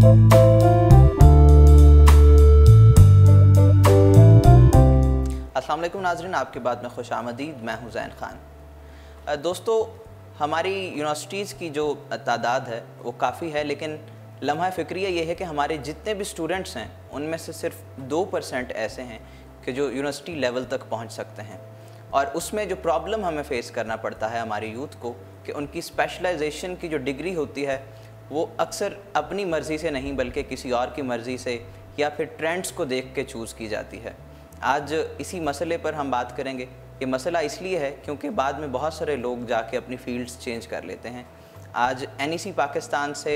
अस्सलाम वालेकुम नाज़रीन, आपके बाद में खुश आमदीद। मैं हूँ ज़ैन ख़ान। दोस्तों, हमारी यूनिवर्सिटीज़ की जो तादाद है वो काफ़ी है, लेकिन लम्हा फ़िक्रिया ये है कि हमारे जितने भी स्टूडेंट्स हैं उनमें से सिर्फ 2% ऐसे हैं कि जो यूनिवर्सिटी लेवल तक पहुँच सकते हैं। और उसमें जो प्रॉब्लम हमें फ़ेस करना पड़ता है हमारी यूथ को कि उनकी स्पेशलाइजेशन की जो डिग्री होती है वो अक्सर अपनी मर्ज़ी से नहीं बल्कि किसी और की मर्ज़ी से या फिर ट्रेंड्स को देख के चूज़ की जाती है। आज इसी मसले पर हम बात करेंगे। ये मसला इसलिए है क्योंकि बाद में बहुत सारे लोग जाके अपनी फ़ील्ड्स चेंज कर लेते हैं। आज NEC पाकिस्तान से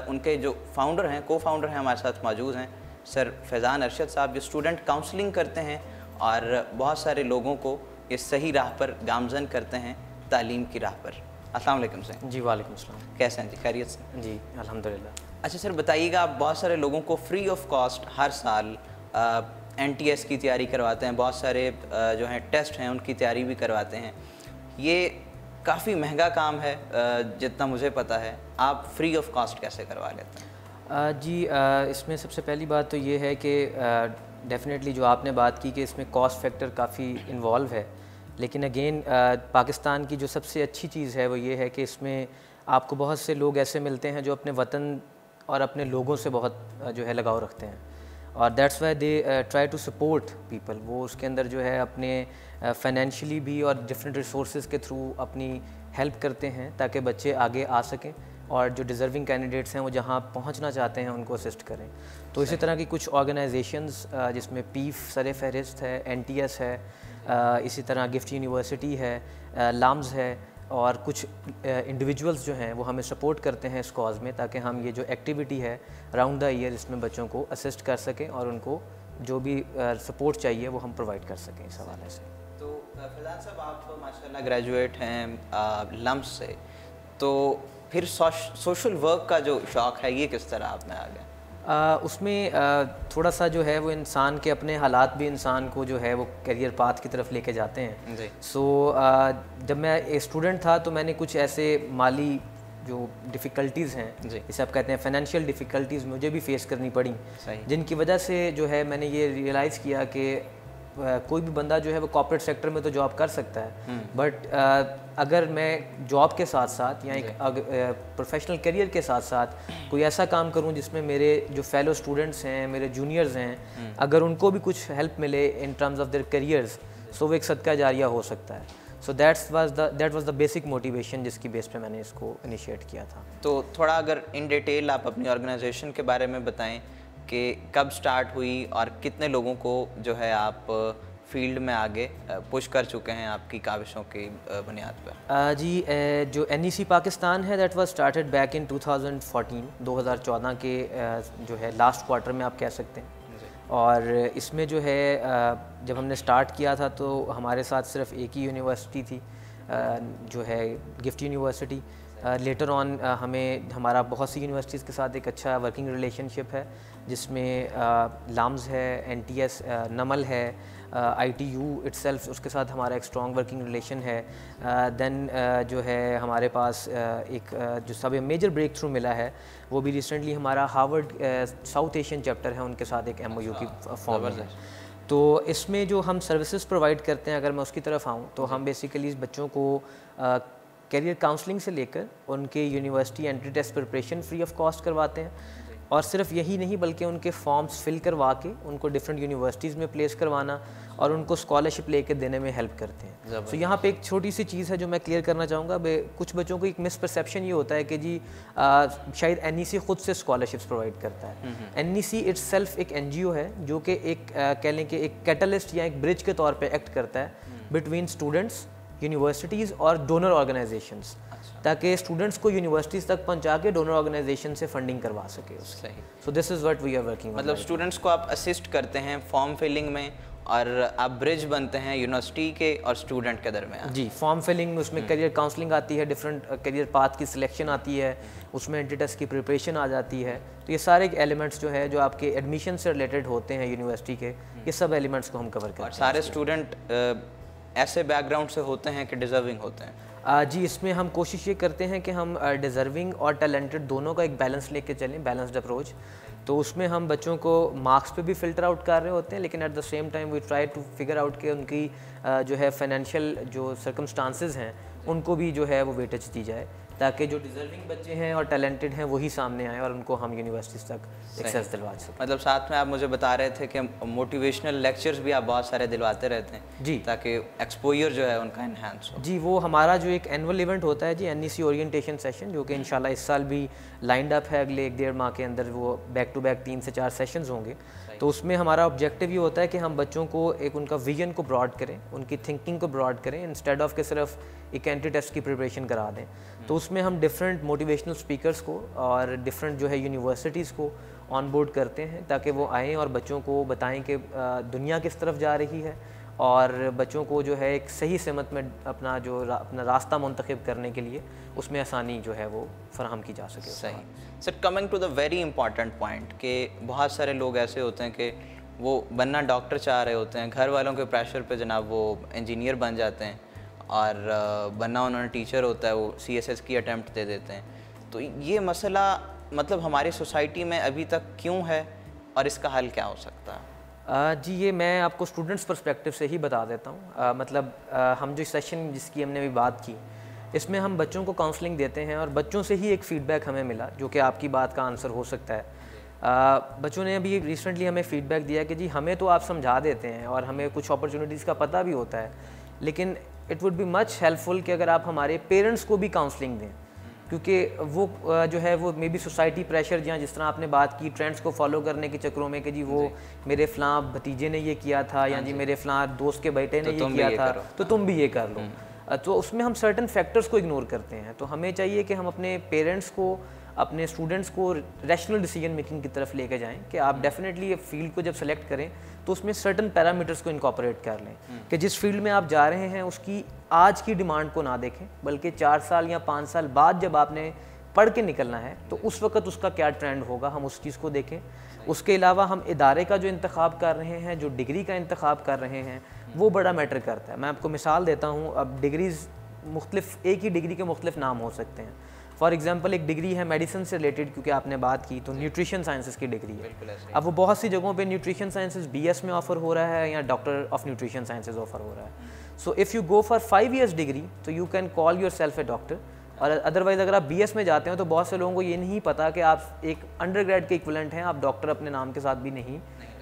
उनके जो फाउंडर हैं, को फाउंडर हैं, हमारे साथ मौजूद हैं सर फैज़ान अरशद साहब, जो स्टूडेंट काउंसलिंग करते हैं और बहुत सारे लोगों को ये सही राह पर गामज़न करते हैं, तालीम की राह पर। अस्सलाम वालेकुम सर। जी वालेकुम सलाम। कैसे हैं जी? खैरियत से? जी अल्हम्दुलिल्लाह। अच्छा सर, बताइएगा, आप बहुत सारे लोगों को फ्री ऑफ कॉस्ट हर साल NTS की तैयारी करवाते हैं, बहुत सारे जो हैं टेस्ट हैं उनकी तैयारी भी करवाते हैं। ये काफ़ी महंगा काम है जितना मुझे पता है। आप फ्री ऑफ कॉस्ट कैसे करवा लेते हैं? जी इसमें सबसे पहली बात तो ये है कि डेफ़िनेटली जो आपने बात की कि इसमें कॉस्ट फैक्टर काफ़ी इन्वॉल्व है, लेकिन अगेन पाकिस्तान की जो सबसे अच्छी चीज़ है वो ये है कि इसमें आपको बहुत से लोग ऐसे मिलते हैं जो अपने वतन और अपने लोगों से बहुत जो है लगाव रखते हैं, और that's why they try to support people. वो उसके अंदर जो है अपने फाइनेंशियली भी और डिफरेंट रिसोर्सेज के थ्रू अपनी हेल्प करते हैं ताकि बच्चे आगे आ सकें और जो डिज़र्विंग कैंडिडेट्स हैं वो जहाँ पहुँचना चाहते हैं उनको असिस्ट करें। तो इसी तरह की कुछ ऑर्गेनाइजेशंस जिसमें पीफ सर फहरिस्त है, NTS है, इसी तरह गिफ्ट यूनिवर्सिटी है, लाम्स है, और कुछ इंडिविजुअल्स जो हैं वो हमें सपोर्ट करते हैं इस कॉज़ में, ताकि हम ये जो एक्टिविटी है राउंड द ईयर इसमें बच्चों को असिस्ट कर सकें और उनको जो भी सपोर्ट चाहिए वो हम प्रोवाइड कर सकें इस हवाले से। तो फैज़ान साहब, आप माशाल्लाह ग्रेजुएट हैं लम्स से, तो फिर सोशल वर्क का जो शौक़ है ये किस तरह आप में आ गया? उसमें थोड़ा सा जो है वो इंसान के अपने हालात भी इंसान को जो है वो करियर पाथ की तरफ लेके जाते हैं। सो जब मैं एक स्टूडेंट था तो मैंने कुछ ऐसे माली जो डिफ़िकल्टीज़ हैं, जिसे आप कहते हैं फाइनेंशियल डिफ़िकल्टीज़, मुझे भी फेस करनी पड़ी, जिनकी वजह से जो है मैंने ये रियलाइज़ किया कि कोई भी बंदा जो है वो कॉर्पोरेट सेक्टर में तो जॉब कर सकता है, बट अगर मैं जॉब के साथ साथ या एक प्रोफेशनल करियर के साथ साथ कोई ऐसा काम करूं जिसमें मेरे जो फेलो स्टूडेंट्स हैं, मेरे जूनियर्स हैं, अगर उनको भी कुछ हेल्प मिले in terms of their careers, so वो एक सदका जारिया हो सकता है। So that was the basic motivation जिसकी बेस पे मैंने इसको इनिशिएट किया था। तो थोड़ा अगर इन डिटेल आप अपनी ऑर्गेनाइजेशन के बारे में बताएं कि कब स्टार्ट हुई और कितने लोगों को जो है आप फील्ड में आगे पुश कर चुके हैं आपकी काविशों की बुनियाद पर? जी जो NEC पाकिस्तान है that was started back in 2014 के जो है लास्ट क्वार्टर में आप कह सकते हैं। और इसमें जो है जब हमने स्टार्ट किया था तो हमारे साथ सिर्फ एक ही यूनिवर्सिटी थी जो है गिफ्ट यूनिवर्सिटी। लेटर ऑन हमें हमारा बहुत सी यूनिवर्सिटीज़ के साथ एक अच्छा वर्किंग रिलेशनशिप है, जिसमें लाम्स है, NTS, नमल है, ITU इटसेल्फ, उसके साथ हमारा एक स्ट्रॉन्ग वर्किंग रिलेशन है। देन जो है हमारे पास एक जो सब मेजर ब्रेक थ्रू मिला है वो भी रिसेंटली हमारा हार्वर्ड साउथ एशियन चैप्टर है, उनके साथ एक MOU की फॉर्म है। तो इसमें जो हम सर्विसेज प्रोवाइड करते हैं, अगर मैं उसकी तरफ आऊँ तो हम बेसिकली बच्चों को करियर काउंसलिंग से लेकर उनके university entry test preparation free of cost करवाते हैं, और सिर्फ यही नहीं बल्कि उनके फॉर्म्स फिल करवा के उनको डिफरेंट यूनिवर्सिटीज़ में प्लेस करवाना और उनको स्कॉलरशिप लेके देने में हेल्प करते हैं। तो यहाँ पे एक छोटी सी चीज़ है जो मैं क्लियर करना चाहूँगा। कुछ बच्चों को एक मिसपरसेप्शन ये होता है कि जी शायद NEC खुद से स्कॉलरशिप्स प्रोवाइड करता है। NEC इटसेल्फ एक NGO है जो कि एक कह लें कि एक कैटलिस्ट या एक ब्रिज के तौर पर एक्ट करता है बिटवीन स्टूडेंट्स, यूनिवर्सिटीज़ और डोनर ऑर्गेनाइजेशंस, ताकि स्टूडेंट्स को यूनिवर्सिटीज़ तक पहुंचा के डोनर ऑर्गेनाइजेशन से फंडिंग करवा सके। सही। So this is what we are working. मतलब स्टूडेंट्स को आप असिस्ट करते हैं फॉर्म फिलिंग में और आप ब्रिज बनते हैं यूनिवर्सिटी के और स्टूडेंट के दरमियान। जी, फॉर्म फिलिंग, उसमें करियर काउंसलिंग आती है, डिफरेंट करियर पाथ की सिलेक्शन आती है, उसमें एंट्री टेस्ट की प्रिपरेशन आ जाती है। तो ये सारे एलिमेंट्स जो है जो आपके एडमिशन से रिलेटेड होते हैं यूनिवर्सिटी के, ये सब एलिमेंट्स को हम कवर करते हैं। और सारे स्टूडेंट ऐसे बैकग्राउंड से होते हैं कि डिज़र्विंग होते हैं? जी, इसमें हम कोशिश ये करते हैं कि हम डिज़र्विंग और टैलेंटेड दोनों का एक बैलेंस लेके चलें, बैलेंस्ड अप्रोच। तो उसमें हम बच्चों को मार्क्स पे भी फ़िल्टर आउट कर रहे होते हैं, लेकिन at the same time we try to figure out कि उनकी जो है फाइनेंशियल जो सर्कमस्टांसेस हैं उनको भी जो है वो वेटेज दी जाए, ताकि जो डिज़र्विंग बच्चे हैं और टैलेंटेड हैं वही सामने आएँ और उनको हम यूनिवर्सिटीज़ तक एक्सेस दिलवा सकें। मतलब साथ में आप मुझे बता रहे थे कि मोटिवेशनल लेक्चर्स भी आप बहुत सारे दिलवाते रहते हैं जी, ताकि एक्सपोजर जो है उनका इन्हांस हो। जी, वो हमारा जो एक एनुअल इवेंट होता है जी, NEC ओरिएंटेशन सेशन, जो कि इंशाल्लाह इस साल भी लाइंड अप है, अगले 1-1.5 माह के अंदर वो बैक टू बैक 3 से 4 सेशंस होंगे। तो उसमें हमारा ऑब्जेक्टिव ये होता है कि हम बच्चों को एक उनका विजन को ब्रॉड करें, उनकी थिंकिंग को ब्रॉड करें, इंस्टेड ऑफ के सिर्फ एक एंट्री टेस्ट की प्रिपरेशन करा दें। तो उसमें हम डिफरेंट मोटिवेशनल स्पीकर्स को और डिफरेंट जो है यूनिवर्सिटीज़ को ऑन बोर्ड करते हैं, ताकि वो आएँ और बच्चों को बताएं कि दुनिया किस तरफ जा रही है और बच्चों को जो है एक सही सिमत में अपना अपना रास्ता मुंतखब करने के लिए उसमें आसानी जो है वो फराहम की जा सके। सही sir, coming to the very important point कि बहुत सारे लोग ऐसे होते हैं कि वो बनना डॉक्टर चाह रहे होते हैं, घर वालों के प्रेशर पे जनाब वो इंजीनियर बन जाते हैं, और बनना उन्होंने टीचर होता है वो CSS की अटैम्प्ट दे देते हैं। तो ये मसला मतलब हमारी सोसाइटी में अभी तक क्यों है और इसका हल क्या हो सकता है? जी, ये मैं आपको स्टूडेंट्स पर्सपेक्टिव से ही बता देता हूँ। मतलब हम जो सेशन जिसकी हमने अभी बात की, इसमें हम बच्चों को काउंसलिंग देते हैं और बच्चों से ही एक फ़ीडबैक हमें मिला जो कि आपकी बात का आंसर हो सकता है। बच्चों ने अभी रिसेंटली हमें फ़ीडबैक दिया कि जी हमें तो आप समझा देते हैं और हमें कुछ अपॉर्चुनिटीज़ का पता भी होता है, लेकिन it would be much helpful कि अगर आप हमारे पेरेंट्स को भी काउंसलिंग दें, क्योंकि वो जो है वो मे बी सोसाइटी प्रेशर, जहाँ जिस तरह आपने बात की ट्रेंड्स को फॉलो करने के चक्रों में कि जी वो मेरे फ़लाँ भतीजे ने ये किया था या जी मेरे फ़लाँ दोस्त के बेटे ने ये किया था तो तुम भी ये कर लो। तो उसमें हम सर्टन फैक्टर्स को इग्नोर करते हैं। तो हमें चाहिए कि हम अपने पेरेंट्स को, अपने स्टूडेंट्स को रैशनल डिसीजन मेकिंग की तरफ लेके जाएं कि आप डेफिनेटली ये फील्ड को जब सेलेक्ट करें तो उसमें सर्टन पैरामीटर्स को इनकॉर्पोरेट कर लें कि जिस फील्ड में आप जा रहे हैं उसकी आज की डिमांड को ना देखें, बल्कि 4 साल या 5 साल बाद जब आपने पढ़ के निकलना है तो उस वक्त उसका क्या ट्रेंड होगा, हम उस चीज़ को देखें। उसके अलावा हम इदारे का जो इंतखाब कर रहे हैं, जो डिग्री का इंतखाब कर रहे हैं, वो बड़ा मैटर करता है। मैं आपको मिसाल देता हूँ। अब डिग्रीज़ मुख्तलिफ, एक ही डिग्री के मुख्तलिफ नाम हो सकते हैं। फॉर एग्जांपल एक डिग्री है मेडिसिन से रिलेटेड, क्योंकि आपने बात की, तो न्यूट्रिशन साइंसेस की डिग्री है। अब वो बहुत सी जगहों पे न्यूट्रिशन साइंसेस BS में ऑफर हो रहा है या doctor of nutrition sciences offer हो रहा है। So if you go for 5 years degree तो you can call yourself a doctor. और अदरवाइज़ अगर आप BS में जाते हैं तो बहुत से लोगों को ये नहीं पता कि आप एक अंडरग्रेड के इक्विवेलेंट हैं, आप डॉक्टर अपने नाम के साथ भी नहीं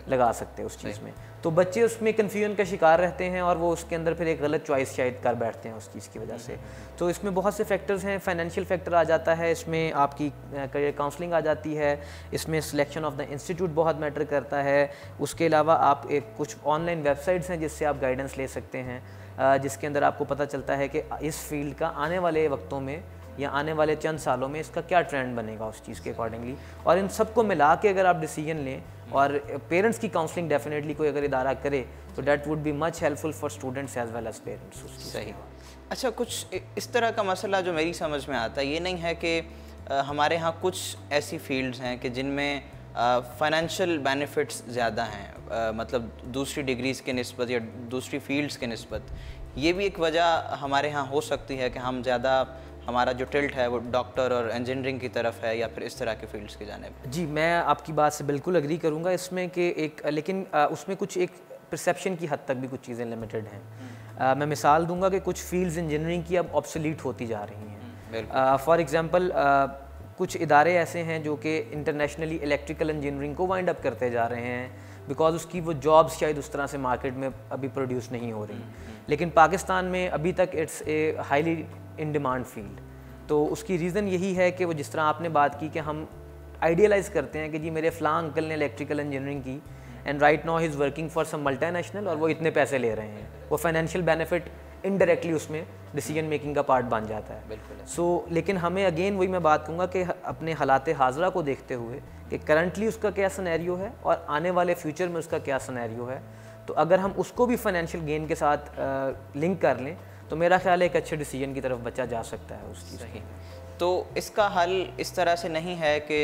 लगा सकते उस चीज़ में। तो बच्चे उसमें कन्फ्यूजन का शिकार रहते हैं और वो उसके अंदर फिर एक गलत चॉइस शायद कर बैठते हैं उस चीज़ की वजह से। तो इसमें बहुत से फैक्टर्स हैं, फाइनेंशियल फैक्टर आ जाता है, इसमें आपकी करियर काउंसलिंग आ जाती है, इसमें सिलेक्शन ऑफ द इंस्टीट्यूट बहुत मैटर करता है। उसके अलावा आप एक कुछ ऑनलाइन वेबसाइट्स हैं जिससे आप गाइडेंस ले सकते हैं, जिसके अंदर आपको पता चलता है कि इस फील्ड का आने वाले वक्तों में या आने वाले चंद सालों में इसका क्या ट्रेंड बनेगा उस चीज़ के अकॉर्डिंगली। और इन सबको मिला के अगर आप डिसीजन लें और पेरेंट्स की काउंसलिंग डेफिनेटली कोई अगर इदारा करे तो that would be much helpful for students as well as parents. सही। अच्छा, कुछ इस तरह का मसला जो मेरी समझ में आता है, ये नहीं है कि हमारे यहाँ कुछ ऐसी फील्ड्स हैं कि जिनमें फाइनेंशियल बेनिफिट्स ज़्यादा हैं, मतलब दूसरी डिग्रीज़ के निस्बत या दूसरी फील्ड्स के निस्बत। ये भी एक वजह हमारे यहाँ हो सकती है कि हम ज़्यादा, हमारा जो टिल्ट है वो डॉक्टर और इंजीनियरिंग की तरफ है या फिर इस तरह के फील्ड्स की जानिब। जी, मैं आपकी बात से बिल्कुल एग्री करूँगा इसमें कि एक, लेकिन उसमें कुछ एक परसेप्शन की हद तक भी कुछ चीज़ें लिमिटेड हैं। मैं मिसाल दूंगा कि कुछ फील्ड्स इंजीनियरिंग की अब ऑब्सोलीट होती जा रही हैं। फॉर एग्जांपल कुछ इदारे ऐसे हैं जो कि इंटरनेशनली इलेक्ट्रिकल इंजीनियरिंग को वाइंड अप करते जा रहे हैं, बिकॉज उसकी वो जॉब्स शायद उस तरह से मार्केट में अभी प्रोड्यूस नहीं हो रही। लेकिन पाकिस्तान में अभी तक it's a highly in demand field. तो उसकी रीज़न यही है कि वो जिस तरह आपने बात की कि हम आइडियलाइज़ करते हैं कि जी मेरे फ़लाँ अंकल ने इलेक्ट्रिकल इंजीनियरिंग की एंड राइट नाउ ही is working for some multinational और वो इतने पैसे ले रहे हैं, वो फाइनेंशियल बेनिफिट इनडायरेक्टली उसमें डिसीजन मेकिंग का पार्ट बन जाता है। बिल्कुल। लेकिन हमें अगेन वही मैं बात कहूँगा कि अपने हालात हाज़रा को देखते हुए कि करंटली उसका क्या सिनेरियो है और आने वाले फ्यूचर में उसका क्या सिनेरियो है, तो अगर हम उसको भी फाइनेंशियल गेन के साथ लिंक कर लें तो मेरा ख्याल है एक अच्छे डिसीजन की तरफ बच्चा जा सकता है उस चीज़ की। तो इसका हल इस तरह से नहीं है कि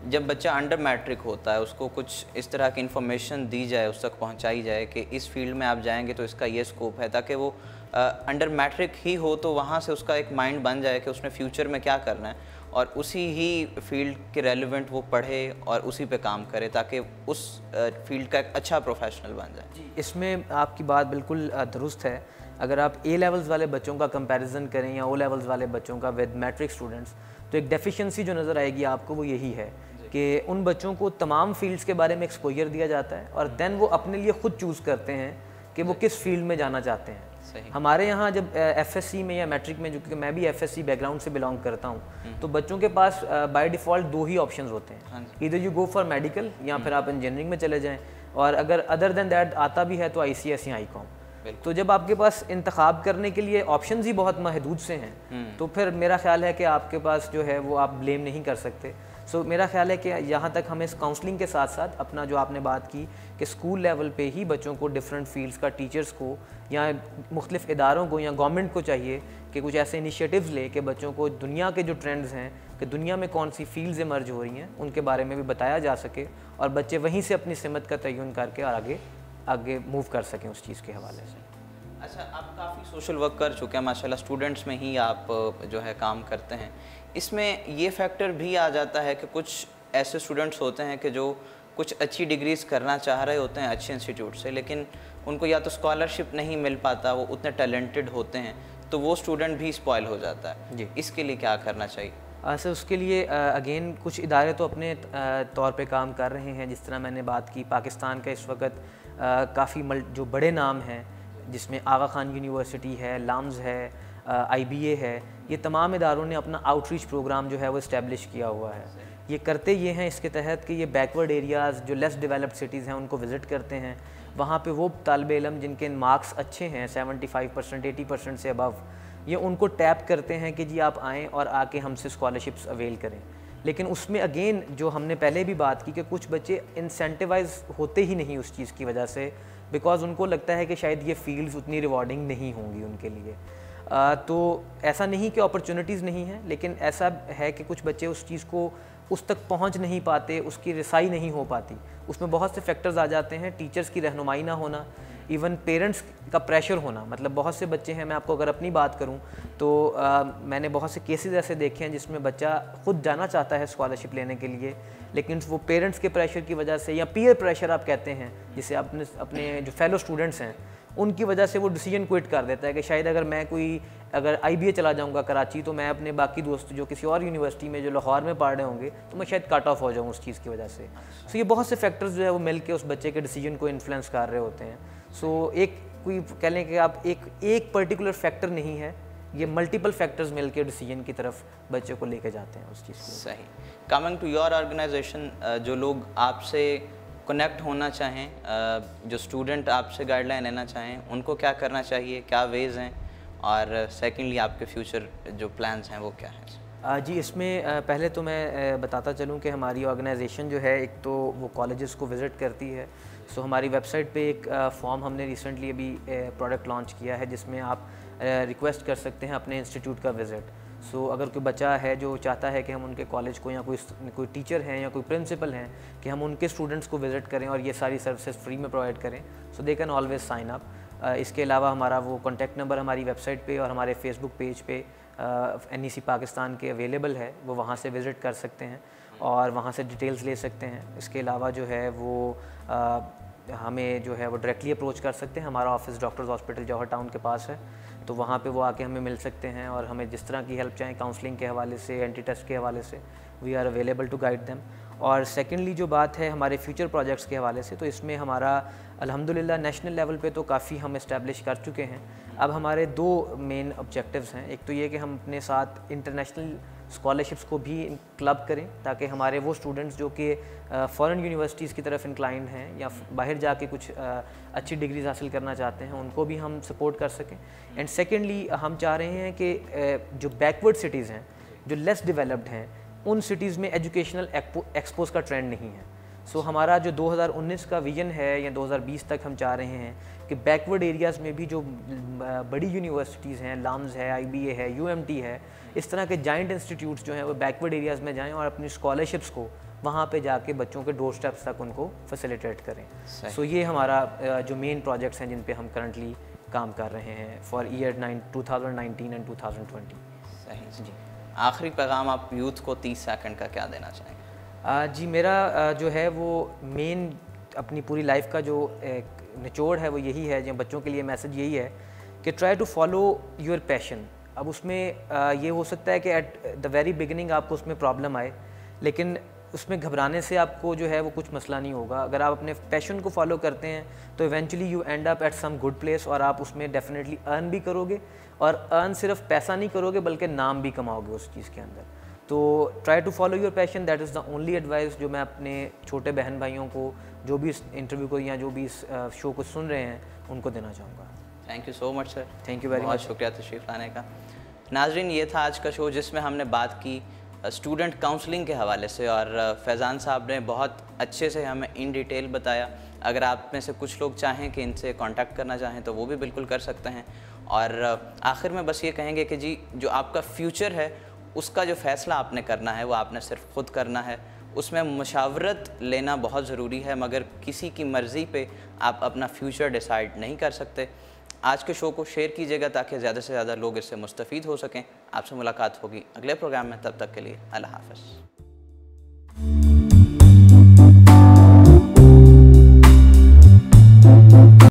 जब बच्चा अंडर मैट्रिक होता है उसको कुछ इस तरह की इन्फॉर्मेशन दी जाए, उस तक पहुंचाई जाए कि इस फील्ड में आप जाएंगे तो इसका ये स्कोप है, ताकि वो अंडर मैट्रिक ही हो तो वहाँ से उसका एक माइंड बन जाए कि उसने फ्यूचर में क्या करना है और उसी ही फील्ड के रेलिवेंट वो पढ़े और उसी पे काम करे ताकि उस फील्ड का एक अच्छा प्रोफेशनल बन जाए। इसमें आपकी बात बिल्कुल दुरुस्त है। अगर आप ए लेवल्स वाले बच्चों का कंपैरिजन करें या ओ लेवल्स वाले बच्चों का विद मैट्रिक स्टूडेंट्स, तो एक डेफिशिएंसी जो नज़र आएगी आपको वो यही है कि उन बच्चों को तमाम फील्ड्स के बारे में एक्सपोजर दिया जाता है और देन वो अपने लिए खुद चूज़ करते हैं कि वो किस फील्ड में जाना चाहते हैं। हमारे यहाँ जब एफएससी में या मैट्रिक में, जो कि मैं भी एफएससी बैकग्राउंड से बिलोंग करता हूँ, तो बच्चों के पास बाय डिफ़ॉल्ट 2 ही ऑप्शंस होते हैं, इधर यू गो फॉर मेडिकल या फिर आप इंजीनियरिंग में चले जाएं, और अगर अदर देन दैट आता भी है तो आईसीएस या आईकॉम। तो जब आपके पास इंतखाब करने के लिए ऑप्शंस ही बहुत महदूद से हैं, तो फिर मेरा ख्याल है कि आपके पास जो है वो आप ब्लेम नहीं कर सकते। सो मेरा ख्याल है कि यहाँ तक हमें इस काउंसलिंग के साथ साथ अपना जो आपने बात की कि स्कूल लेवल पे ही बच्चों को डिफरेंट फील्ड्स का टीचर्स को या मुख्तलिफ इदारों को या गवर्नमेंट को चाहिए कि कुछ ऐसे इनिशिएटिव्स ले कि बच्चों को दुनिया के जो ट्रेंड्स हैं कि दुनिया में कौन सी फील्ड्स इमर्ज हो रही हैं उनके बारे में भी बताया जा सके और बच्चे वहीं से अपनी सिमत का तयन करके और आगे मूव कर सकें उस चीज़ के हवाले से। अच्छा, आप काफ़ी सोशल वर्क कर चुके हैं माशाल्लाह, स्टूडेंट्स में ही आप जो है काम करते हैं। इसमें ये फैक्टर भी आ जाता है कि कुछ ऐसे स्टूडेंट्स होते हैं कि जो कुछ अच्छी डिग्रीज़ करना चाह रहे होते हैं अच्छे इंस्टीट्यूट से, लेकिन उनको या तो स्कॉलरशिप नहीं मिल पाता, वो उतने टैलेंटेड होते हैं, तो वो स्टूडेंट भी स्पॉइल हो जाता है जी। इसके लिए क्या करना चाहिए? सर उसके लिए अगेन कुछ इदारे तो अपने तौर पे काम कर रहे हैं। जिस तरह मैंने बात की, पाकिस्तान का इस वक्त काफ़ी जो बड़े नाम हैं जिसमें आगा खान यूनिवर्सिटी है, लाम्स है, IBA है, ये तमाम इदारों ने अपना आउटरीच प्रोग्राम जो है वो इस्टेब्लिश किया हुआ है। ये करते ये हैं इसके तहत कि ये बैकवर्ड एरियाज़ जो लेस डेवलप्ड सिटीज़ हैं उनको विज़िट करते हैं। वहाँ पे वो तालिब इल्म जिनके मार्क्स अच्छे हैं 75%, 80% से अबव, ये उनको टैप करते हैं कि जी आप आएँ और आके हमसे स्कॉलरशिप्स अवेल करें। लेकिन उसमें अगेन जो हमने पहले भी बात की कि कुछ बच्चे इंसेंटिवाइज होते ही नहीं उस चीज़ की वजह से, बिकॉज उनको लगता है कि शायद ये फील्ड्स उतनी रिवॉर्डिंग नहीं होंगी उनके लिए। तो ऐसा नहीं कि अपॉर्चुनिटीज़ नहीं हैं, लेकिन ऐसा है कि कुछ बच्चे उस चीज़ को उस तक पहुंच नहीं पाते, उसकी रसाई नहीं हो पाती। उसमें बहुत से फैक्टर्स आ जाते हैं, टीचर्स की रहनुमाई ना होना, इवन पेरेंट्स का प्रेशर होना। मतलब बहुत से बच्चे हैं, मैं आपको अगर अपनी बात करूं तो मैंने बहुत से केसेस ऐसे देखे हैं जिसमें बच्चा खुद जाना चाहता है स्कॉलरशिप लेने के लिए, लेकिन वो पेरेंट्स के प्रेशर की वजह से या पीयर प्रेशर आप कहते हैं, जिसे अपने जो फेलो स्टूडेंट्स हैं उनकी वजह से वो डिसीजन क्विट कर देता है कि शायद अगर IBA चला जाऊंगा कराची तो मैं अपने बाकी दोस्त जो किसी और यूनिवर्सिटी में जो लाहौर में पढ़ रहे होंगे तो मैं शायद कट ऑफ हो जाऊँ उस चीज़ की वजह से। सो ये बहुत से फैक्टर्स जो है वो मिल के उस बच्चे के डिसीजन को इन्फ्लुएंस कर रहे होते हैं। सो एक कोई कह लें कि आप एक पर्टिकुलर फैक्टर नहीं है, ये मल्टीपल फैक्टर्स मिल के डिसीजन की तरफ बच्चे को लेके जाते हैं उस चीज़ को। सही। कमिंग टू योर ऑर्गेनाइजेशन, जो लोग आपसे कनेक्ट होना चाहें, जो स्टूडेंट आपसे गाइडलाइन लेना चाहें, उनको क्या करना चाहिए, क्या वेज़ हैं, और सेकेंडली आपके फ्यूचर जो प्लान्स हैं वो क्या हैं? जी, इसमें पहले तो मैं बताता चलूँ कि हमारी ऑर्गेनाइजेशन जो है, एक तो वो कॉलेजेस को विज़िट करती है। सो हमारी वेबसाइट पे एक फॉर्म हमने रिसेंटली अभी प्रोडक्ट लॉन्च किया है जिसमें आप रिक्वेस्ट कर सकते हैं अपने इंस्टीट्यूट का विज़िट। सो अगर कोई बच्चा है जो चाहता है कि हम उनके कॉलेज को या कोई टीचर हैं या कोई प्रिंसिपल हैं कि हम उनके स्टूडेंट्स को विज़िट करें और ये सारी सर्विसेज फ्री में प्रोवाइड करें, so they can always sign up. इसके अलावा हमारा वो कॉन्टैक्ट नंबर हमारी वेबसाइट पे और हमारे फेसबुक पेज पे NEC पाकिस्तान के अवेलेबल है, वो वहाँ से विज़िट कर सकते हैं और वहाँ से डिटेल्स ले सकते हैं। इसके अलावा जो है वो हमें जो है वो डायरेक्टली अप्रोच कर सकते हैं। हमारा ऑफिस डॉक्टर्स हॉस्पिटल जौहर टाउन के पास है, तो वहाँ पे वो आके हमें मिल सकते हैं और हमें जिस तरह की हेल्प चाहें काउंसलिंग के हवाले से, एंटी टेस्ट के हवाले से, we are available to guide them. और सेकेंडली जो बात है हमारे फ्यूचर प्रोजेक्ट्स के हवाले से, तो इसमें हमारा अल्हम्दुलिल्लाह नेशनल लेवल पे तो काफ़ी हम इस्टेब्लिश कर चुके हैं। अब हमारे 2 मेन ऑब्जेक्टिव्स हैं। एक तो ये कि हम अपने साथ इंटरनेशनल स्कॉलरशिप्स को भी क्लब करें ताकि हमारे वो स्टूडेंट्स जो कि फ़ॉरेन यूनिवर्सिटीज़ की तरफ इंक्लाइंड हैं या बाहर जाके कुछ अच्छी डिग्रीज हासिल करना चाहते हैं उनको भी हम सपोर्ट कर सकें। एंड सेकेंडली हम चाह रहे हैं कि जो बैकवर्ड सिटीज़ हैं, जो लेस डेवलप्ड हैं, उन सिटीज़ में एजुकेशनल एक्सपोज का ट्रेंड नहीं है। सो हमारा जो 2019 का विजन है या 2020 तक हम चाह रहे हैं कि बैकवर्ड एरियाज़ में भी जो बड़ी यूनिवर्सिटीज़ हैं, लाम्स है, IBA है, UMT है, इस तरह के जाइंट इंस्टीट्यूट्स जो हैं वो बैकवर्ड एरियाज़ में जाएं और अपनी स्कॉलरशिप्स को वहाँ पे जाके बच्चों के डोर स्टेप्स तक उनको फैसिलिटेट करें। सो ये हमारा जो मेन प्रोजेक्ट्स हैं जिन पे हम करंटली काम कर रहे हैं फॉर ईयर 2019 एंड 2020। सही जी। आखिरी पैगाम आप यूथ को 30 सेकंड का क्या देना चाहेंगे? जी मेरा जो है वो मेन अपनी पूरी लाइफ का जो एक निचोड़ है वो यही है, जो बच्चों के लिए मैसेज यही है कि try to follow your passion. अब उसमें ये हो सकता है कि एट द वेरी बिगिनिंग आपको उसमें प्रॉब्लम आए, लेकिन उसमें घबराने से आपको जो है वो कुछ मसला नहीं होगा। अगर आप अपने पैशन को फॉलो करते हैं तो eventually you end up at some good place, और आप उसमें डेफिनेटली अर्न भी करोगे, और अर्न सिर्फ पैसा नहीं करोगे बल्कि नाम भी कमाओगे उस चीज़ के अंदर। तो try to follow your passion, that is the only advice जो मैं अपने छोटे बहन भाइयों को जो भी इस इंटरव्यू को या जो भी इस शो को सुन रहे हैं उनको देना चाहूँगा। Thank you so much sir. Thank you very much. बहुत शुक्रिया तशरीफ़ लाने का। नाजरीन, ये था आज का शो जिसमें हमने बात की स्टूडेंट काउंसलिंग के हवाले से, और फैज़ान साहब ने बहुत अच्छे से हमें इन डिटेल बताया। अगर आप में से कुछ लोग चाहें कि इनसे कांटेक्ट करना चाहें तो वो भी बिल्कुल कर सकते हैं। और आखिर में बस ये कहेंगे कि जी जो आपका फ्यूचर है उसका जो फ़ैसला आपने करना है वो आपने सिर्फ खुद करना है। उसमें मशावरत लेना बहुत ज़रूरी है, मगर किसी की मर्ज़ी पे आप अपना फ्यूचर डिसाइड नहीं कर सकते। आज के शो को शेयर कीजिएगा ताकि ज़्यादा से ज़्यादा लोग इससे मुस्तफ़ीद हो सकें। आपसे मुलाकात होगी अगले प्रोग्राम में, तब तक के लिए अल्लाह हाफ़िज़।